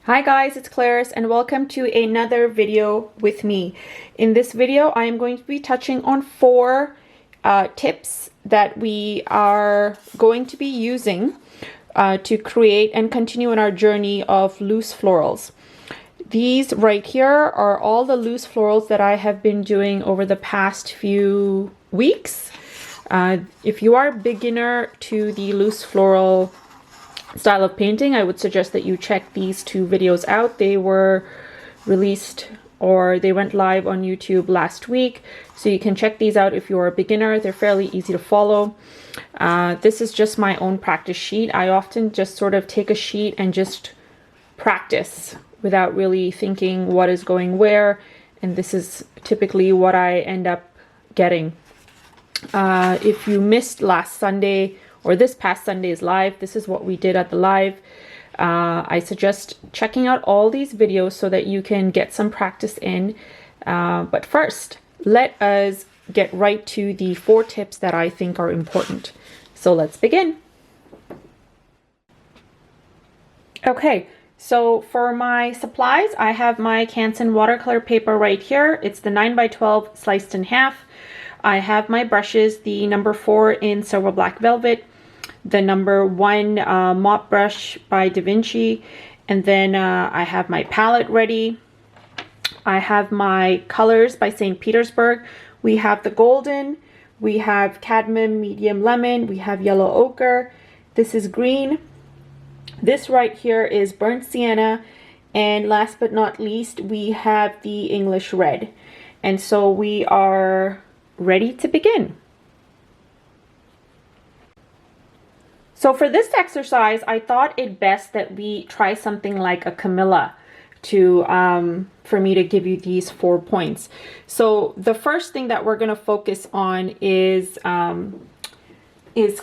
Hi guys, it's Claris and welcome to another video with me. In this video, I am going to be touching on four tips that we are going to be using to create and continue in our journey of loose florals. These right here are all the loose florals that I have been doing over the past few weeks. If you are a beginner to the loose floral style of painting, I would suggest that you check these two videos out. They were released or they went live on YouTube last week, so you can check these out if you're a beginner. They're fairly easy to follow. This is just my own practice sheet. I often just sort of take a sheet and just practice without really thinking what is going where, and this is typically what I end up getting. If you missed last Sunday or this past Sunday's live, this is what we did at the live. I suggest checking out all these videos so that you can get some practice in. But first, let us get right to the four tips that I think are important. So let's begin. Okay, so for my supplies, I have my Canson watercolor paper right here. It's the 9x12 sliced in half. I have my brushes, the number 4 in Silver Black Velvet, the number 1 mop brush by Vinci, and then I have my palette ready. I have my colors by St. Petersburg. We have the golden, we have cadmium medium lemon, we have yellow ochre, this is green, this right here is burnt sienna, and last but not least we have the English red. And so we are ready to begin. So for this exercise, I thought it best that we try something like a Camella to for me to give you these 4 points. So the first thing that we're going to focus on is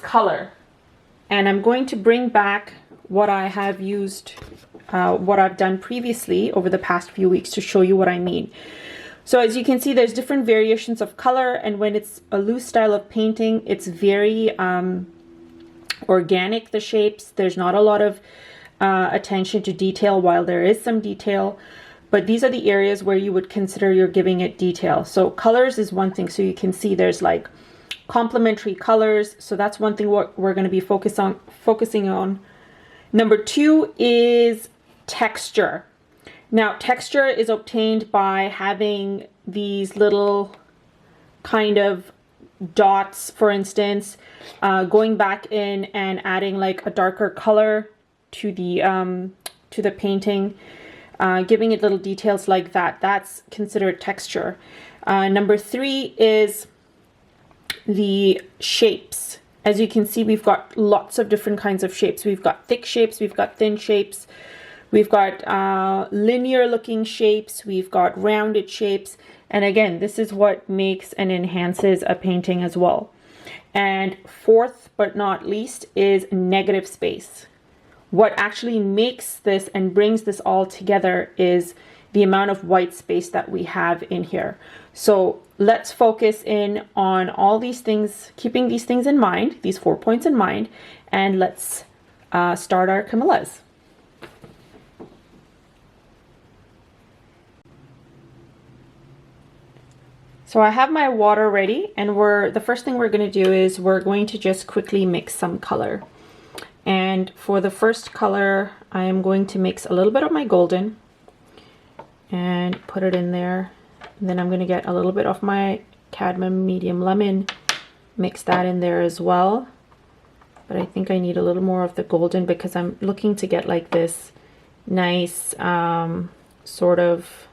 color, and I'm going to bring back what I have used, what I've done previously over the past few weeks to show you what I mean. So as you can see, there's different variations of color, and when it's a loose style of painting, it's very organic, the shapes. There's not a lot of attention to detail, while there is some detail, but these are the areas where you would consider you're giving it detail. So colors is one thing. So you can see there's like complementary colors, so that's one thing what we're going to be focusing on. Number 2 is texture. Now texture is obtained by having these little kind of dots, for instance, going back in and adding like a darker color to the painting, giving it little details like that. That's considered texture. Number 3 is the shapes. As you can see, we've got lots of different kinds of shapes. We've got thick shapes, we've got thin shapes, we've got linear looking shapes, we've got rounded shapes. And again, this is what makes and enhances a painting as well. And fourth but not least is negative space. What actually makes this and brings this all together is the amount of white space that we have in here. So let's focus in on all these things, keeping these things in mind, these 4 points in mind, and let's start our Camellias. So I have my water ready, and the first thing we're going to do is we're going to just quickly mix some color. And for the first color, I am going to mix a little bit of my golden and put it in there. And then I'm going to get a little bit of my cadmium medium lemon, mix that in there as well. But I think I need a little more of the golden because I'm looking to get like this nice sort of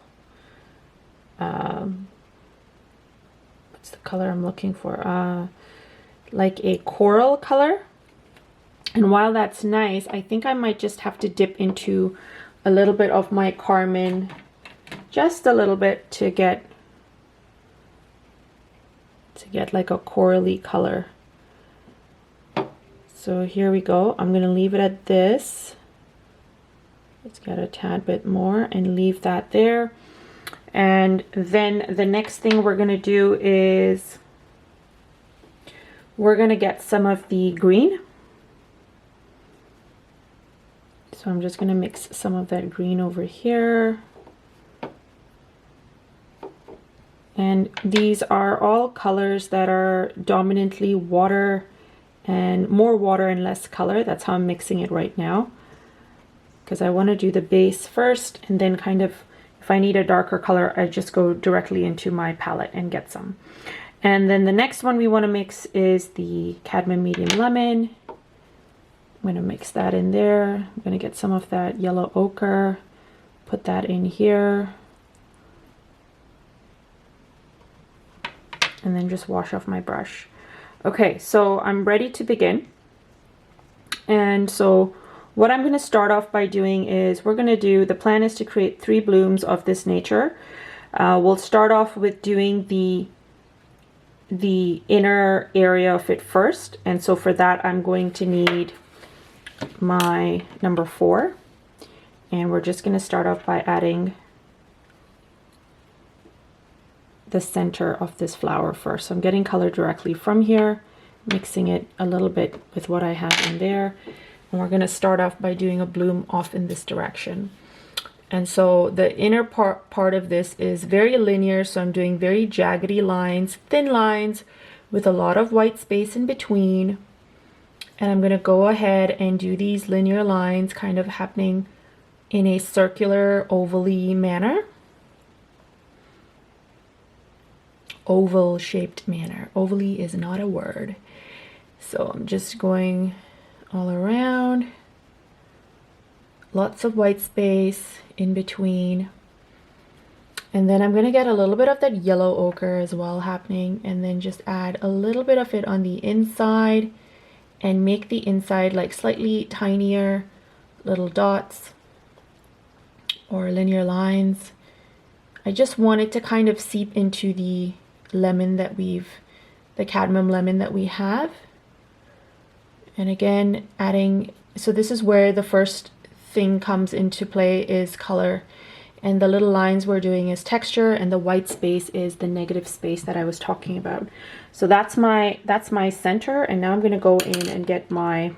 the color I'm looking for, like a coral color. And while that's nice, I think I might just have to dip into a little bit of my carmine, just a little bit, to get like a corally color. So here we go. I'm going to leave it at this. Let's get a tad bit more and leave that there. And then the next thing we're going to do is we're going to get some of the green. So I'm just going to mix some of that green over here. And these are all colors that are dominantly water and more water and less color. That's how I'm mixing it right now, because I want to do the base first, and then kind of, if I need a darker color, I just go directly into my palette and get some. And then the next one we want to mix is the cadmium medium lemon. I'm going to mix that in there. I'm going to get some of that yellow ochre, put that in here, and then just wash off my brush. Okay, so I'm ready to begin. And so what I'm going to start off by doing is we're going to do, the plan is to create 3 blooms of this nature. We'll start off with doing the inner area of it first. And so for that, I'm going to need my number 4. And we're just going to start off by adding the center of this flower first. So I'm getting color directly from here, mixing it a little bit with what I have in there. And we're going to start off by doing a bloom off in this direction. And so the inner part of this is very linear. So I'm doing very jaggedy lines, thin lines with a lot of white space in between. And I'm going to go ahead and do these linear lines kind of happening in a circular, oval-y manner. Oval shaped manner. Oval-y is not a word. So I'm just going all around. Lots of white space in between. And then I'm going to get a little bit of that yellow ochre as well happening, and then just add a little bit of it on the inside and make the inside like slightly tinier little dots or linear lines. I just want it to kind of seep into the lemon that the cadmium lemon that we have. And again, adding, so this is where the first thing comes into play, is color. And the little lines we're doing is texture, and the white space is the negative space that I was talking about. So that's my center. And now I'm going to go in and get my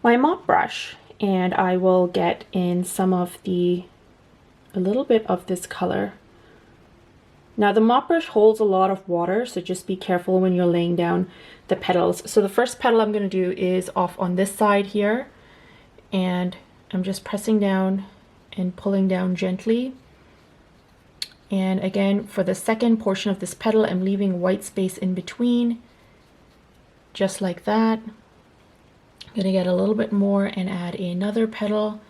mop brush, and I will get in some of a little bit of this color. Now the mop brush holds a lot of water, so just be careful when you're laying down the petals. So the first petal I'm going to do is off on this side here, and I'm just pressing down and pulling down gently. And again, for the second portion of this petal, I'm leaving white space in between, just like that. I'm going to get a little bit more and add another petal,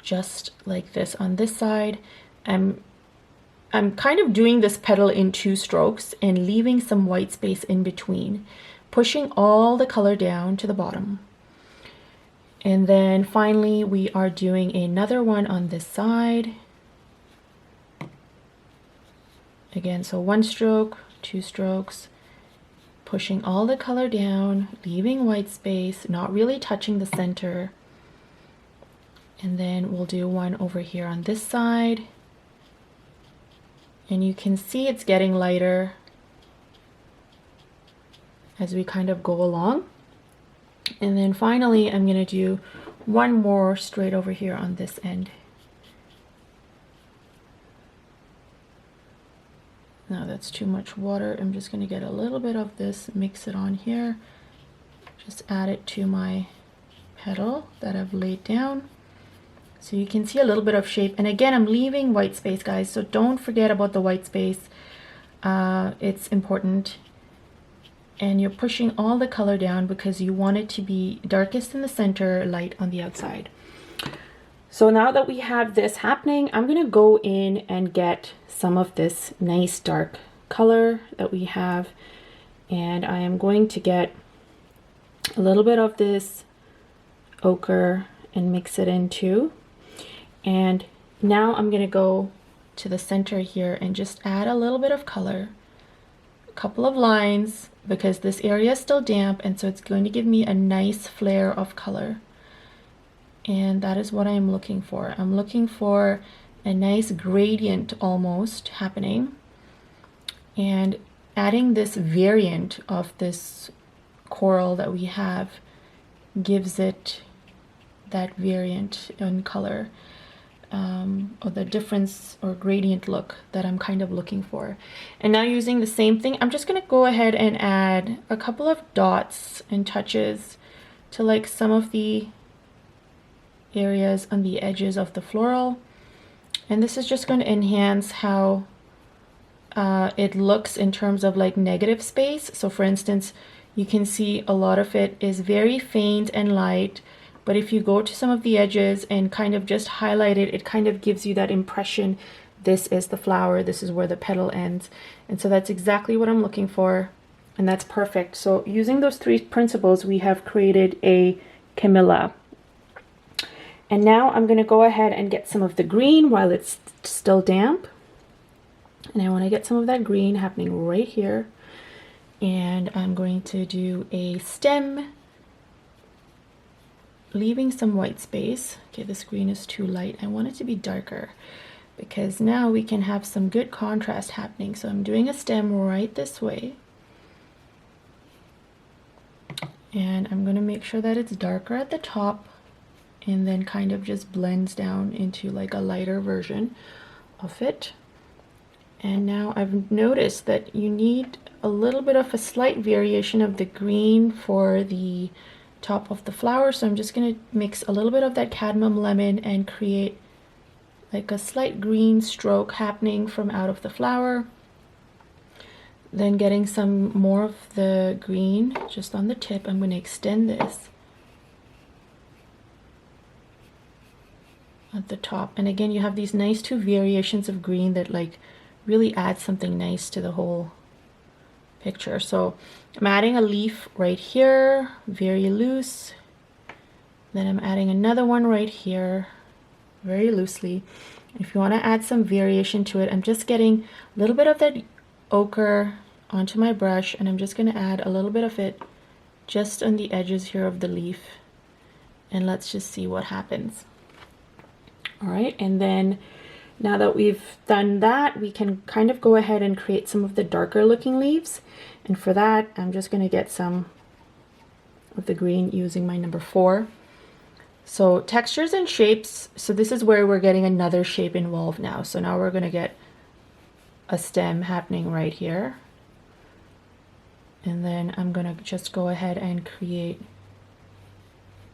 just like this on this side. I'm kind of doing this petal in 2 strokes and leaving some white space in between, pushing all the color down to the bottom. And then finally, we are doing another one on this side. Again, so 1 stroke, 2 strokes, pushing all the color down, leaving white space, not really touching the center. And then we'll do one over here on this side. And you can see it's getting lighter as we kind of go along. And then finally, I'm going to do one more straight over here on this end. Now that's too much water. I'm just going to get a little bit of this, mix it on here, just add it to my petal that I've laid down. So you can see a little bit of shape. And again, I'm leaving white space, guys. So don't forget about the white space. It's important. And you're pushing all the color down because you want it to be darkest in the center, light on the outside. So now that we have this happening, I'm going to go in and get some of this nice dark color that we have. And I am going to get a little bit of this ochre and mix it in too. And now I'm going to go to the center here and just add a little bit of color, a couple of lines, because this area is still damp, and so it's going to give me a nice flare of color. And that is what I'm looking for. I'm looking for a nice gradient almost happening, and adding this variant of this coral that we have gives it that variant in color, or the difference or gradient look that I'm kind of looking for. And now using the same thing, I'm just going to go ahead and add a couple of dots and touches to like some of the areas on the edges of the floral. And this is just going to enhance how it looks in terms of like negative space. So for instance, you can see a lot of it is very faint and light, but if you go to some of the edges and kind of just highlight it, it kind of gives you that impression, this is the flower, this is where the petal ends. And so that's exactly what I'm looking for, and that's perfect. So using those three principles, we have created a camellia. And now I'm going to go ahead and get some of the green while it's still damp. And I want to get some of that green happening right here. And I'm going to do a stem, leaving some white space. Okay, this green is too light. I want it to be darker because now we can have some good contrast happening. So I'm doing a stem right this way. And I'm going to make sure that it's darker at the top and then kind of just blends down into like a lighter version of it. And now I've noticed that you need a little bit of a slight variation of the green for the top of the flower, so I'm just going to mix a little bit of that cadmium lemon and create like a slight green stroke happening from out of the flower. Then getting some more of the green just on the tip, I'm going to extend this at the top. And again, you have these nice two variations of green that like really add something nice to the whole picture. So I'm adding a leaf right here, very loose. Then I'm adding another one right here, very loosely. If you want to add some variation to it, I'm just getting a little bit of that ochre onto my brush, and I'm just going to add a little bit of it just on the edges here of the leaf. And let's just see what happens. All right, and then now that we've done that, we can kind of go ahead and create some of the darker looking leaves. And for that, I'm just going to get some of the green using my number 4. So textures and shapes. So this is where we're getting another shape involved now. So now we're going to get a stem happening right here. And then I'm going to just go ahead and create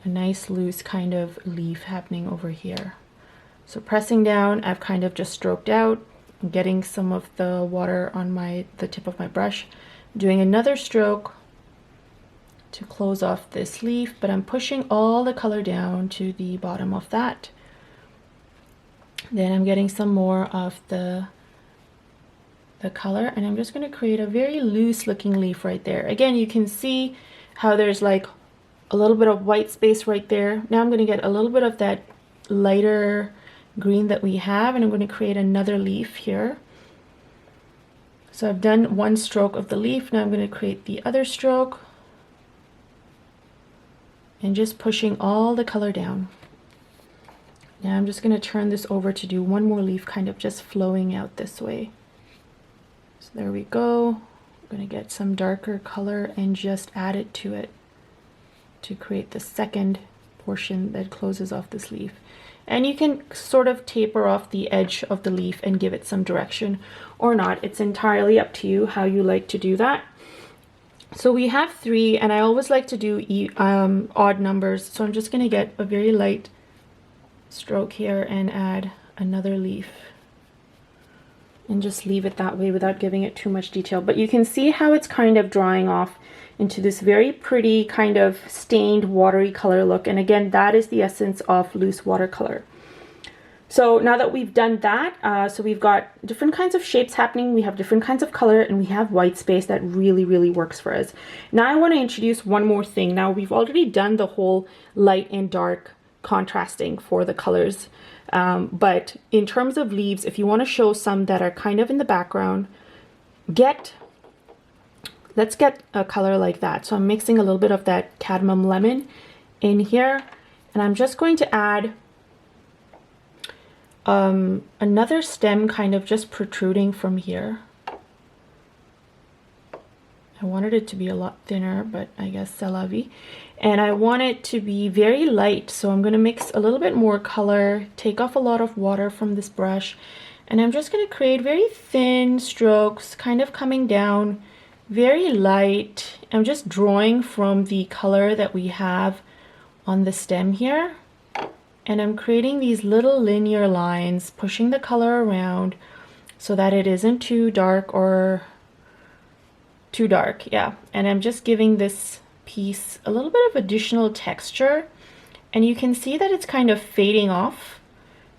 a nice loose kind of leaf happening over here. So pressing down, I've kind of just stroked out, getting some of the water on the tip of my brush, doing another stroke to close off this leaf, but I'm pushing all the color down to the bottom of that. Then I'm getting some more of the color, and I'm just going to create a very loose looking leaf right there. Again, you can see how there's like a little bit of white space right there. Now I'm going to get a little bit of that lighter green that we have, and I'm going to create another leaf here. So I've done one stroke of the leaf. Now I'm going to create the other stroke and just pushing all the color down. Now I'm just going to turn this over to do one more leaf, kind of just flowing out this way. So there we go. I'm going to get some darker color and just add it to it to create the second portion that closes off this leaf. And you can sort of taper off the edge of the leaf and give it some direction or not. It's entirely up to you how you like to do that. So we have 3, and I always like to do odd numbers. So I'm just going to get a very light stroke here and add another leaf. And just leave it that way without giving it too much detail. But you can see how it's kind of drawing off into this very pretty kind of stained watery color look. And again, that is the essence of loose watercolor. So now that we've done that, so we've got different kinds of shapes happening, we have different kinds of color, and we have white space that really, really works for us. Now I want to introduce one more thing. Now we've already done the whole light and dark contrasting for the colors. But in terms of leaves, if you want to show some that are kind of in the background, let's get a color like that. So I'm mixing a little bit of that cadmium lemon in here, and I'm just going to add another stem kind of just protruding from here. I wanted it to be a lot thinner, but I guess c'est la vie. And I want it to be very light, so I'm going to mix a little bit more color, take off a lot of water from this brush, and I'm just going to create very thin strokes, kind of coming down, very light. I'm just drawing from the color that we have on the stem here, and I'm creating these little linear lines, pushing the color around so that it isn't too dark or too dark. Yeah, and I'm just giving this piece a little bit of additional texture, and you can see that it's kind of fading off.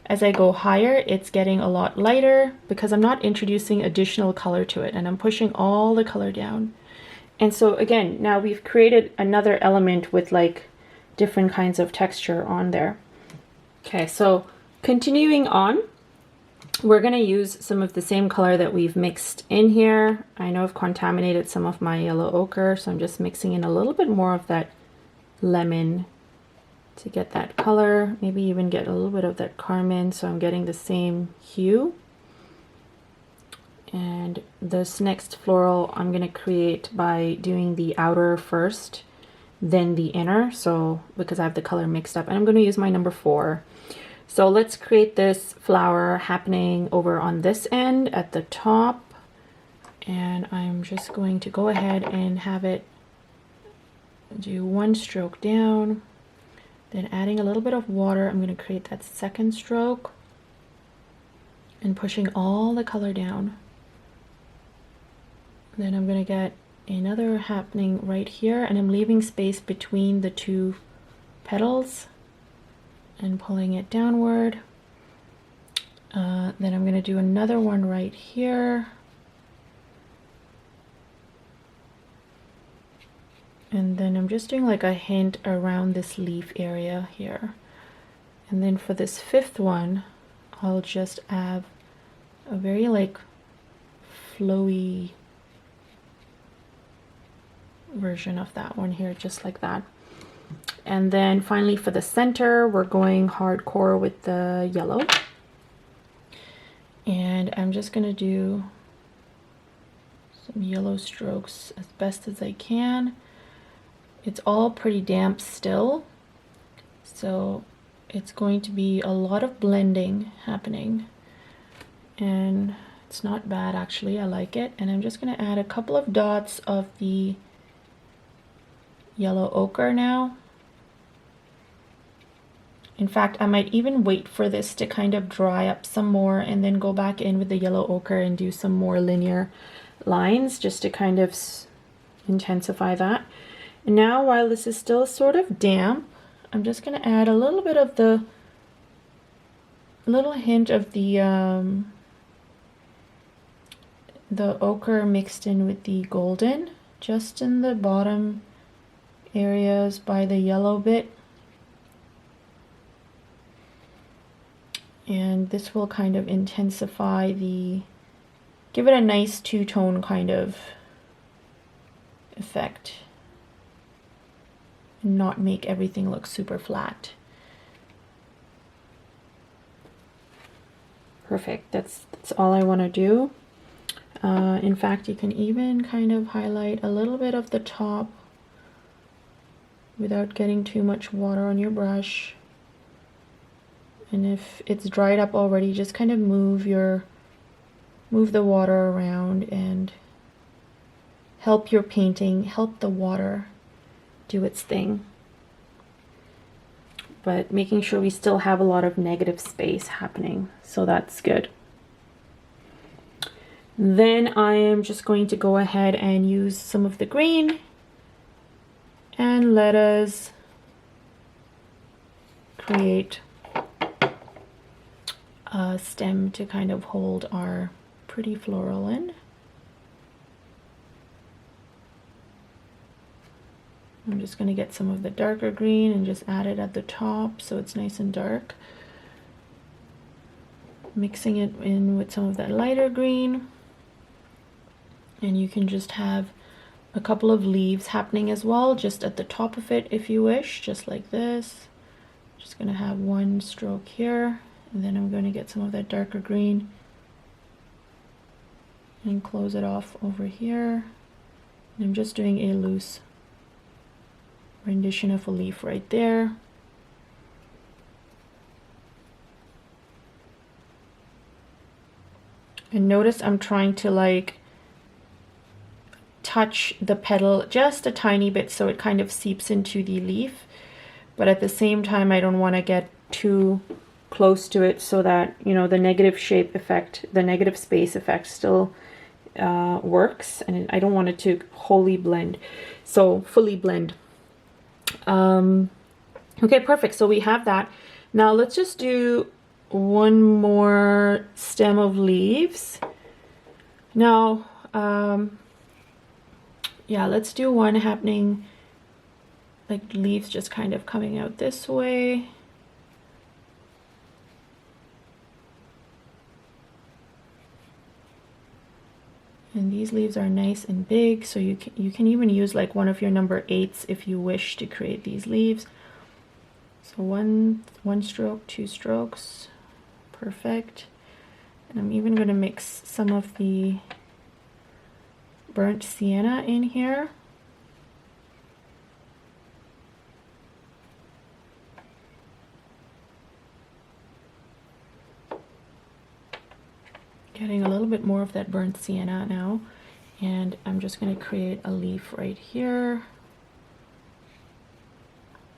As I go higher, it's getting a lot lighter because I'm not introducing additional color to it, and I'm pushing all the color down. And so again, now we've created another element with like different kinds of texture on there. Okay, so continuing on, we're going to use some of the same color that we've mixed in here. I know I've contaminated some of my yellow ochre, so I'm just mixing in a little bit more of that lemon to get that color, maybe even get a little bit of that carmine, so I'm getting the same hue. And this next floral I'm going to create by doing the outer first, then the inner, so because I have the color mixed up, and I'm going to use my number 4. So let's create this flower happening over on this end at the top, and I'm just going to go ahead and have it do one stroke down, then adding a little bit of water. I'm going to create that second stroke and pushing all the color down. Then I'm going to get another happening right here, and I'm leaving space between the two petals and pulling it downward. Then I'm going to do another one right here, and then I'm just doing like a hint around this leaf area here. And then for this 5th one, I'll just have a very like flowy version of that one here, just like that. And then finally for the center, we're going hardcore with the yellow. And I'm just going to do some yellow strokes as best as I can. It's all pretty damp still, so it's going to be a lot of blending happening. And it's not bad actually, I like it. And I'm just going to add a couple of dots of the yellow ochre now. In fact, I might even wait for this to kind of dry up some more and then go back in with the yellow ochre and do some more linear lines just to kind of intensify that. And now while this is still sort of damp, I'm just going to add a little bit of the little hint of the ochre mixed in with the golden, just in the bottom areas by the yellow bit. And this will kind of intensify give it a nice two-tone kind of effect, and not make everything look super flat. Perfect, that's all I want to do. In fact, you can even kind of highlight a little bit of the top without getting too much water on your brush. And if it's dried up already, just kind of move the water around and help your painting, help the water do its thing. But making sure we still have a lot of negative space happening, so that's good. Then I am just going to go ahead and use some of the green, and let us create a stem to kind of hold our pretty floral in. I'm just going to get some of the darker green and just add it at the top so it's nice and dark. Mixing it in with some of that lighter green. And you can just have a couple of leaves happening as well, just at the top of it if you wish, just like this. Just going to have one stroke here, and then I'm going to get some of that darker green and close it off over here. I'm just doing a loose rendition of a leaf right there. And notice I'm trying to like touch the petal just a tiny bit so it kind of seeps into the leaf, but at the same time I don't want to get too close to it so that, you know, the negative shape effect, the negative space effect still works, and I don't want it to wholly blend, so fully blend. Okay, perfect. So we have that. Now let's just do one more stem of leaves. Now, yeah, let's do one happening like leaves just kind of coming out this way. And these leaves are nice and big, so you can even use like one of your number 8s if you wish to create these leaves. So one stroke, 2 strokes, perfect. And I'm even going to mix some of the burnt sienna in here. Getting a little bit more of that burnt sienna now, and I'm just going to create a leaf right here,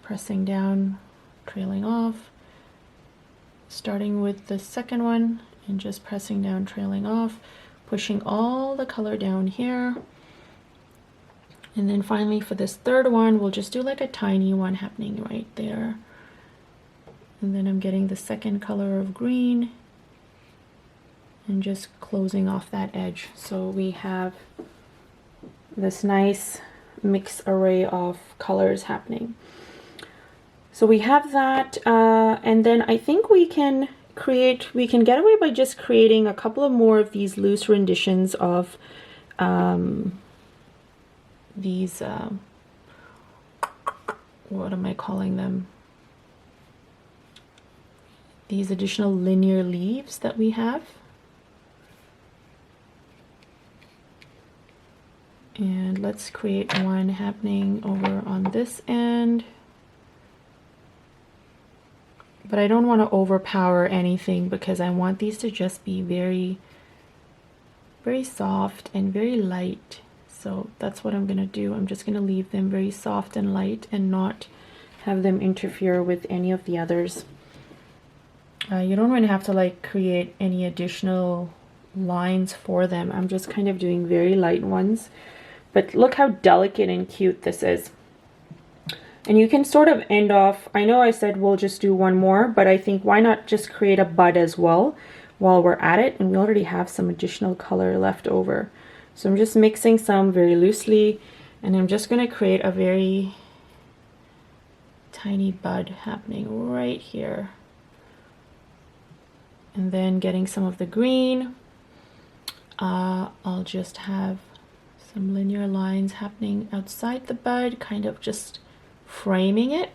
pressing down, trailing off, starting with the second one and just pressing down, trailing off, pushing all the color down here. And then finally for this third one, we'll just do like a tiny one happening right there. And then I'm getting the second color of green and just closing off that edge. So we have this nice mixed array of colors happening. So we have that, and then I think we can get away by just creating a couple of more of these loose renditions of these, what am I calling them? These additional linear leaves that we have. And let's create one happening over on this end. But I don't want to overpower anything because I want these to just be very, very soft and very light. So that's what I'm going to do. I'm just going to leave them very soft and light and not have them interfere with any of the others. You don't really have to like create any additional lines for them. I'm just kind of doing very light ones. But look how delicate and cute this is. And you can sort of end off, I know I said we'll just do one more, but I think why not just create a bud as well while we're at it, and we already have some additional color left over. So I'm just mixing some very loosely, and I'm just going to create a very tiny bud happening right here. And then getting some of the green, I'll just have some linear lines happening outside the bud, kind of just framing it,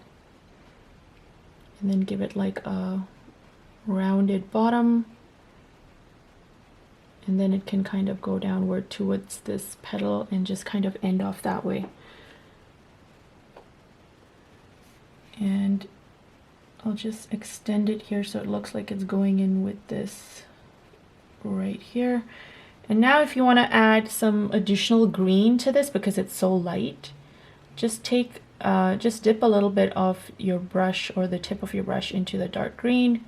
and then give it like a rounded bottom, and then it can kind of go downward towards this petal and just kind of end off that way. And I'll just extend it here so it looks like it's going in with this right here. And now if you want to add some additional green to this because it's so light, just take just dip a little bit of your brush or the tip of your brush into the dark green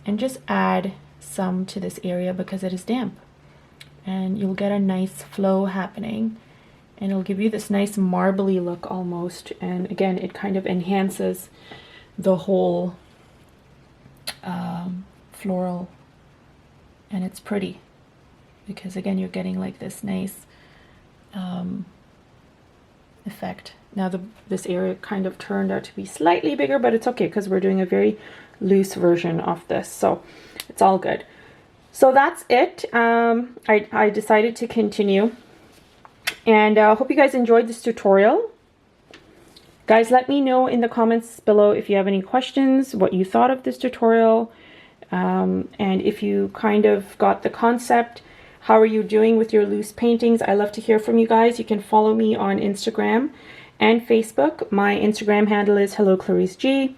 and just add some to this area because it is damp, and you'll get a nice flow happening, and it'll give you this nice marbly look almost. And again, it kind of enhances the whole floral, and it's pretty because again you're getting like this nice effect. Now this area kind of turned out to be slightly bigger, but it's okay because we're doing a very loose version of this, so it's all good. So that's it. I decided to continue, and I hope you guys enjoyed this tutorial. Guys, let me know in the comments below if you have any questions, what you thought of this tutorial, and if you kind of got the concept. How are you doing with your loose paintings? I love to hear from you guys. You can follow me on Instagram and Facebook. My Instagram handle is HelloClariceG.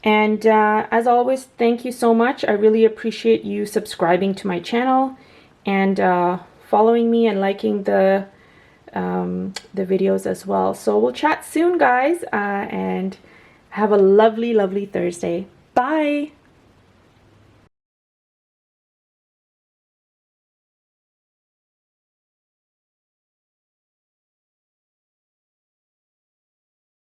And as always, thank you so much. I really appreciate you subscribing to my channel and following me and liking the videos as well. So we'll chat soon, guys, and have a lovely, lovely Thursday. Bye!